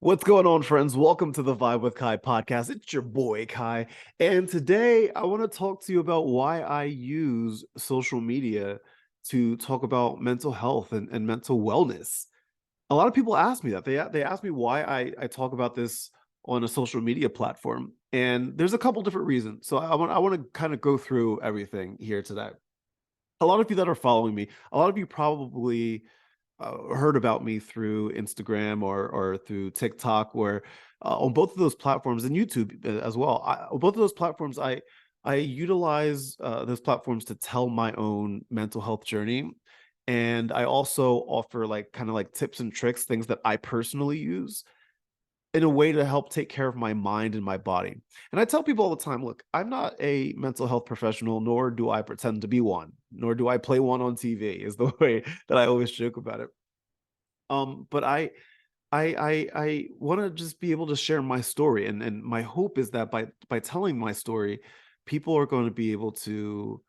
What's going on, friends? Welcome to the Vibe with Kai podcast. It's your boy Kai. And today I want to talk to you about why I use social media to talk about mental health and mental wellness. A lot of people ask me that. They ask me why I talk about this on a social media platform. And there's a couple different reasons. So I want to kind of go through everything here today. A lot of you that are following me, a lot of you probably heard about me through Instagram or through TikTok, where on both of those platforms and YouTube as well. On both of those platforms, I utilize those platforms to tell my own mental health journey, and I also offer like kind of like tips and tricks, things that I personally use in a way to help take care of my mind and my body. And I tell people all the time, look, I'm not a mental health professional, nor do I pretend to be one, nor do I play one on TV, is the way that I always joke about it. But I want to just be able to share my story, and my hope is that by telling my story, people are going to be able to,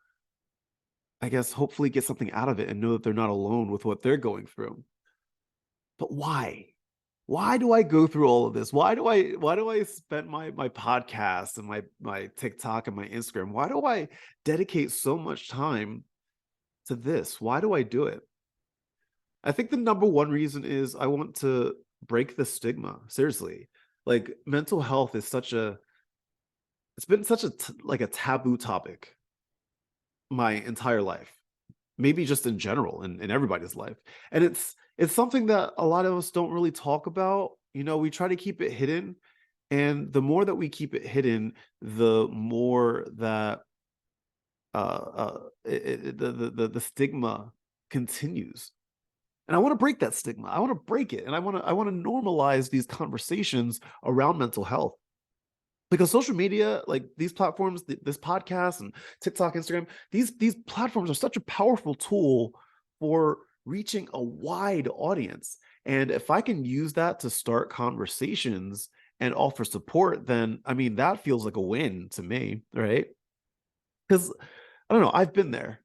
I guess, hopefully get something out of it and know that they're not alone with what they're going through. But why? Why do I go through all of this? Why do I spend my podcast and my TikTok and my Instagram? Why do I dedicate so much time to this? Why do I do it? I think the number one reason is I want to break the stigma. Seriously. Like mental health is such a it's been such a like a taboo topic my entire life. Maybe just in general in everybody's life. And it's something that a lot of us don't really talk about. We try to keep it hidden, and the more that we keep it hidden, the more that the stigma continues. And I want to break that stigma. I want to break it, and I want to normalize these conversations around mental health, because social media, like these platforms, this podcast and TikTok, Instagram, these platforms are such a powerful tool for reaching a wide audience. And if I can use that to start conversations and offer support, then I mean that feels like a win to me, right? Because I don't know, I've been there.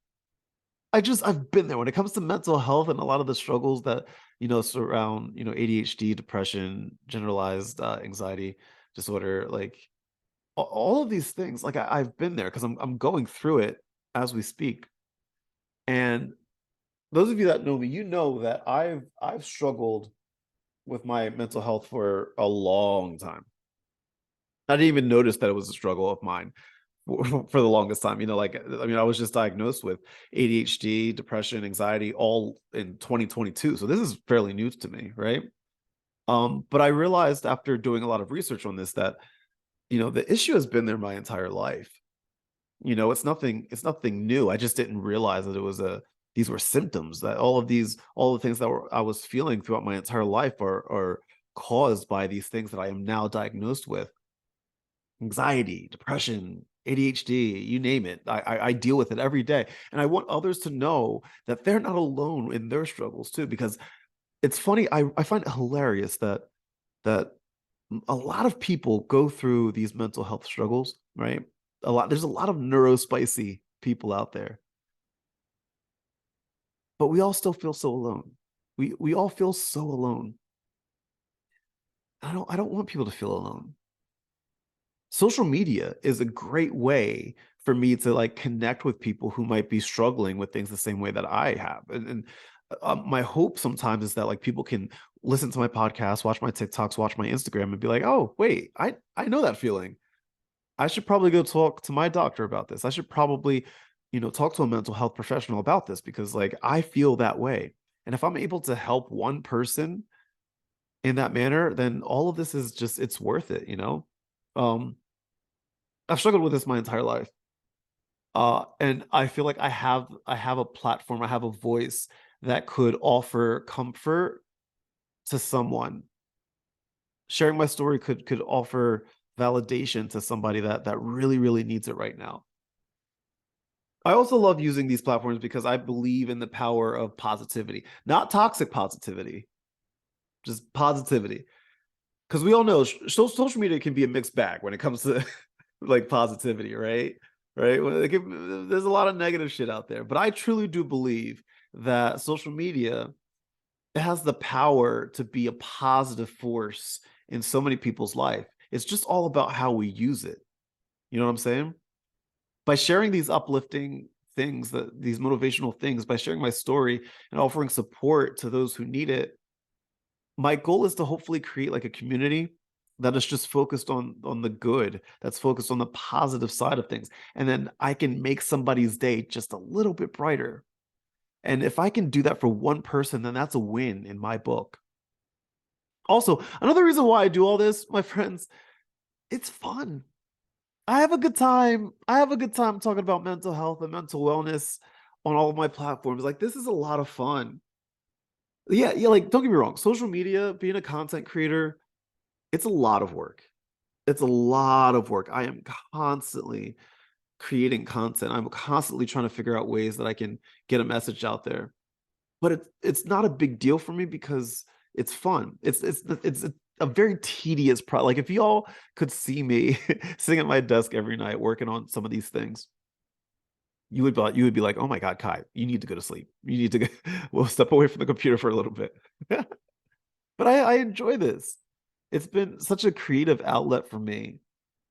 I've been there when it comes to mental health and a lot of the struggles that surround ADHD, depression, generalized anxiety disorder, like all of these things. Like I've been there because I'm going through it as we speak. And those of you that know me, you know that I've struggled with my mental health for a long time. I didn't even notice that it was a struggle of mine for the longest time. Like I mean, I was just diagnosed with ADHD, depression, anxiety, all in 2022. So this is fairly new to me, right? But I realized after doing a lot of research on this that the issue has been there my entire life. It's nothing new. I just didn't realize that it was a these were symptoms, that all the things that I was feeling throughout my entire life are caused by these things that I am now diagnosed with: anxiety, depression, ADHD, you name it. I deal with it every day, and I want others to know that they're not alone in their struggles too. Because it's funny, I find it hilarious that a lot of people go through these mental health struggles, right? There's a lot of neurospicy people out there, but we all still feel so alone. We all feel so alone. I don't want people to feel alone. Social media is a great way for me to like connect with people who might be struggling with things the same way that I have. And my hope sometimes is that like people can listen to my podcast, watch my TikToks, watch my Instagram, and be like, "Oh, wait, I know that feeling. I should probably go talk to my doctor about this. I should probably, talk to a mental health professional about this because like I feel that way." And if I'm able to help one person in that manner, then all of this is just it's worth it. Um I've struggled with this my entire life. And I feel like I have a platform, I have a voice that could offer comfort to someone. Sharing my story could offer validation to somebody that really, really needs it right now. I also love using these platforms because I believe in the power of positivity, not toxic positivity, just positivity. Because we all know social media can be a mixed bag when it comes to like positivity, right? Right? There's a lot of negative shit out there, but I truly do believe that social media it has the power to be a positive force in so many people's life. It's just all about how we use it. You know what I'm saying? By sharing these uplifting things, that these motivational things, by sharing my story and offering support to those who need it, my goal is to hopefully create like a community that is just focused on the good, that's focused on the positive side of things. And then I can make somebody's day just a little bit brighter. And if I can do that for one person, then that's a win in my book. Also, another reason why I do all this, my friends, it's fun. I have a good time. I have a good time talking about mental health and mental wellness on all of my platforms. Like, this is a lot of fun. Yeah, yeah, like, don't get me wrong, social media, being a content creator, it's a lot of work. It's a lot of work. I am constantly creating content. I'm constantly trying to figure out ways that I can get a message out there. But it's not a big deal for me because it's fun. It's a very tedious like, if y'all could see me sitting at my desk every night working on some of these things, you would be like, "Oh my god, Kai, you need to go to sleep. You need to go well, step away from the computer for a little bit." But I enjoy this. It's been such a creative outlet for me,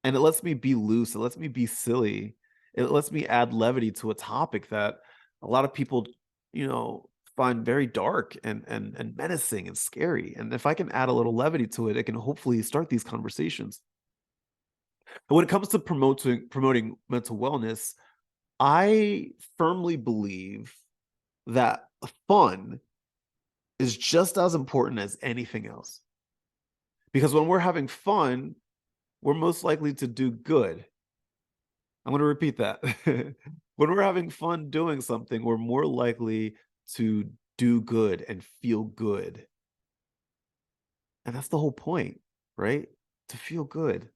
and it lets me be loose, it lets me be silly, it lets me add levity to a topic that a lot of people, you know, find very dark and menacing and scary, and if I can add a little levity to it, it can hopefully start these conversations. And when it comes to promoting mental wellness, I firmly believe that fun is just as important as anything else, because when we're having fun, we're most likely to do good. I'm going to repeat that. When we're having fun doing something, we're more likely to do good and feel good. And that's the whole point, right? To feel good.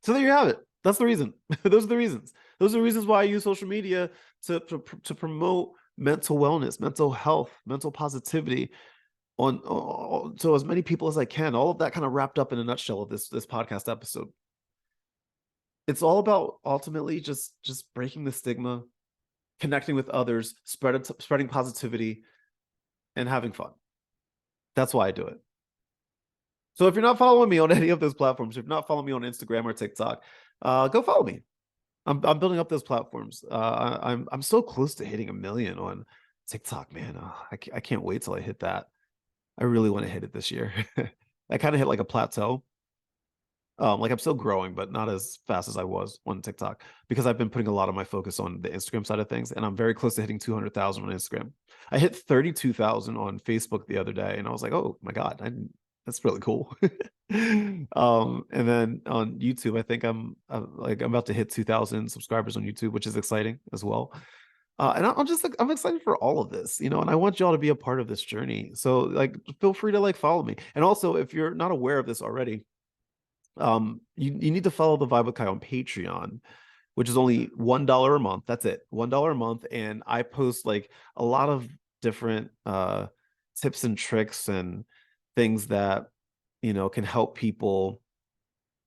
So there you have it. That's the reason. Those are the reasons. Those are the reasons why I use social media to promote mental wellness, mental health, mental positivity on to as many people as I can. All of that kind of wrapped up in a nutshell of this podcast episode. It's all about ultimately just breaking the stigma, connecting with others, spreading positivity, and having fun. That's why I do it. So if you're not following me on any of those platforms, if you're not following me on Instagram or TikTok, go follow me. I'm building up those platforms. I'm so close to hitting 1 million on TikTok, man. I can't wait till I hit that. I really want to hit it this year. I kind of hit like a plateau. Like, I'm still growing, but not as fast as I was on TikTok, because I've been putting a lot of my focus on the Instagram side of things, and I'm very close to hitting 200,000 on Instagram. I hit 32,000 on Facebook the other day, and I was like, "Oh my god, that's really cool." And then on YouTube, I think I'm about to hit 2,000 subscribers on YouTube, which is exciting as well. And I'm just like, I'm excited for all of this, you know, and I want y'all to be a part of this journey. So like, feel free to like follow me. And also, if you're not aware of this already, you need to follow the Vibe with Kai on Patreon, which is only $1 a month. That's it, $1 a month. And I post like a lot of different tips and tricks and things that, you know, can help people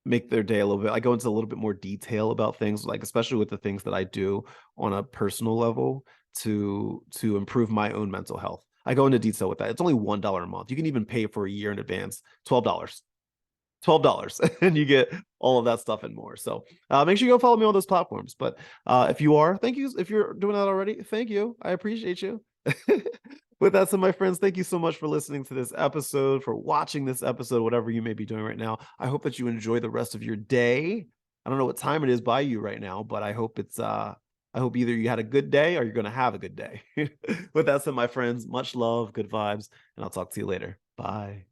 make their day a little bit. I go into a little bit more detail about things, like especially with the things that I do on a personal level to improve my own mental health. I go into detail with that. It's only $1 a month. You can even pay for a year in advance, $12 and you get all of that stuff and more. So make sure you go follow me on those platforms. But if you are, thank you. If you're doing that already, thank you. I appreciate you. With that said, my friends, thank you so much for listening to this episode, for watching this episode, whatever you may be doing right now. I hope that you enjoy the rest of your day. I don't know what time it is by you right now, but I hope I hope either you had a good day or you're going to have a good day. With that said, my friends, much love, good vibes, and I'll talk to you later. Bye.